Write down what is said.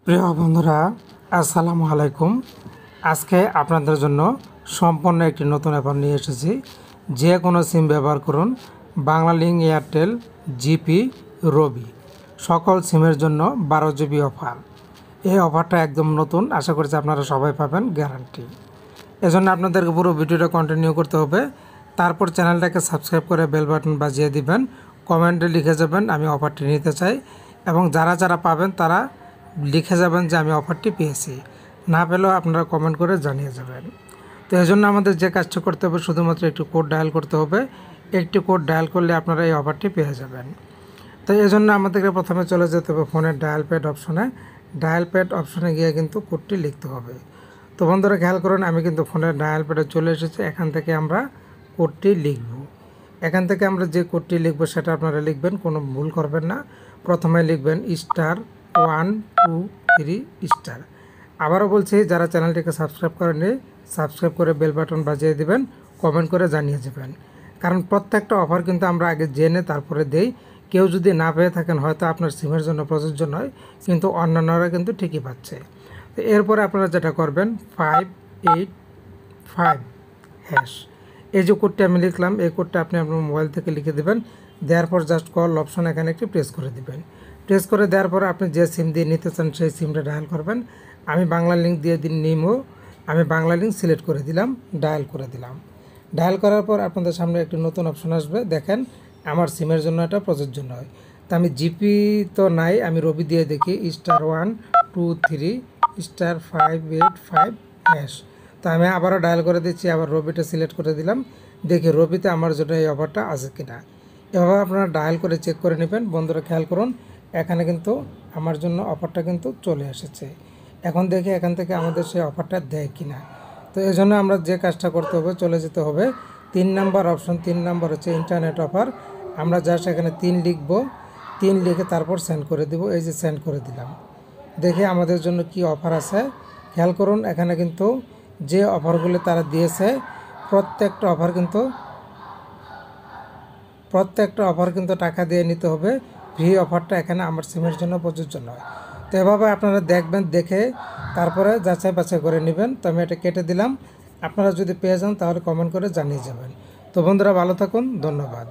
প্রিয় বন্ধুরা, আসসালামু আলাইকুম। আজকে আপনাদের জন্য সম্পূর্ণ একটি নতুন অফার নিয়ে এসেছি। যে কোনো সিম ব্যবহার করুন, বাংলালিংক, এয়ারটেল, জিপি, রবি, সকল সিমের জন্য 12 জিবি অফার। এই অফারটা একদম নতুন, আশা করছি আপনারা সবাই পাবেন গ্যারান্টি। এজন্য আপনাদেরকে পুরো ভিডিওটা কন্টিনিউ করতে হবে। তারপর চ্যানেলটাকে সাবস্ক্রাইব করে বেল বাটন বাজিয়ে দিবেন। কমেন্টে লিখে যাবেন আমি অফারটি নিতে চাই, এবং যারা যারা পাবেন তারা লিখে যাবেন যে আমি অফারটি পেয়েছি। না পেলেও আপনারা কমেন্ট করে জানিয়ে যাবেন। তো এই জন্য আমাদের যে কাজটা করতে হবে, শুধুমাত্র একটি কোড ডায়াল করতে হবে। একটি কোড ডায়াল করলে আপনারা এই অফারটি পেয়ে যাবেন। তো এই জন্য আমাদেরকে প্রথমে চলে যেতে হবে ফোনের ডায়াল প্যাড অপশনে। ডায়াল প্যাড অপশনে গিয়ে কিন্তু কোডটি লিখতে হবে। তো বন্ধুরা খেয়াল করুন, আমি কিন্তু ফোনের ডায়াল প্যাডে চলে এসেছি। এখান থেকে আমরা কোডটি লিখব। এখান থেকে আমরা যে কোডটি লিখব সেটা আপনারা লিখবেন, কোনো ভুল করবেন না। প্রথমে লিখবেন *123*। আবারও বলছি, যারা চ্যানেলটিকে সাবস্ক্রাইব করেননি, সাবস্ক্রাইব করে বেল বাটন বাজিয়ে দেবেন, কমেন্ট করে জানিয়ে যাবেন। কারণ প্রত্যেকটা অফার কিন্তু আমরা আগে জেনে তারপরে দেই। কেউ যদি না পেয়ে থাকেন, হয়তো আপনার সিমের জন্য প্রযোজ্য নয়, কিন্তু অন্যান্যরা কিন্তু ঠিকই পাচ্ছে। তো এরপরে আপনারা যেটা করবেন, 585#। এই যে কোডটি আমি লিখলাম, এই কোডটা আপনি আপনার মোবাইল থেকে লিখে দেবেন। দেওয়ার পর জাস্ট কল অপশন এখানে একটি প্রেস করে দিবেন। প্রেস করে দেওয়ার পরে আপনি যে সিম দিয়ে নিতে চান সেই সিমটা ডায়াল করবেন। আমি বাংলালিংক দিয়ে নিমো, আমি বাংলালিংক সিলেক্ট করে দিলাম, ডায়াল করে দিলাম। ডায়াল করার পর আপনাদের সামনে একটি নতুন অপশন আসবে। দেখেন, আমার সিমের জন্য এটা প্রযোজ্য নয়। তো আমি জিপি তো নাই, আমি রবি দিয়ে দেখি *123*585#। তো আমি আবারও ডায়াল করে দিচ্ছি, আবার রবিটা সিলেক্ট করে দিলাম। দেখি রবিতে আমার জন্য এই অফারটা আছে কিনা। এভাবে আপনারা ডায়াল করে চেক করে নেবেন। বন্ধুরা খেয়াল করুন, এখানে কিন্তু আমার জন্য অফারটা কিন্তু চলে এসেছে। এখন দেখি এখান থেকে আমাদের সেই অফারটা দেয় কিনা। তো এই জন্য আমরা যে কাজটা করতে হবে, চলে যেতে হবে 3 নাম্বার অপশন। 3 নাম্বার হচ্ছে ইন্টারনেট অফার। আমরা জাস্ট এখানে 3 লিখব, 3 লিখে তারপর সেন্ড করে দেব। এই যে সেন্ড করে দিলাম। দেখে আমাদের জন্য কি অফার আছে খেয়াল করুন। এখানে কিন্তু যে অফারগুলো তারা দিয়েছে, প্রত্যেকটা অফার কিন্তু টাকা দিয়ে নিতে হবে। ফ্রি অফারটা এখানে আমার সিমের জন্য প্রযোজ্য নয়। তো এভাবে আপনারা দেখবেন, দেখে তারপরে যাচাই বাছাই করে নেবেন। তো আমি এটা কেটে দিলাম। আপনারা যদি পেয়ে যান তাহলে কমেন্ট করে জানিয়ে যাবেন। তো বন্ধুরা ভালো থাকুন, ধন্যবাদ।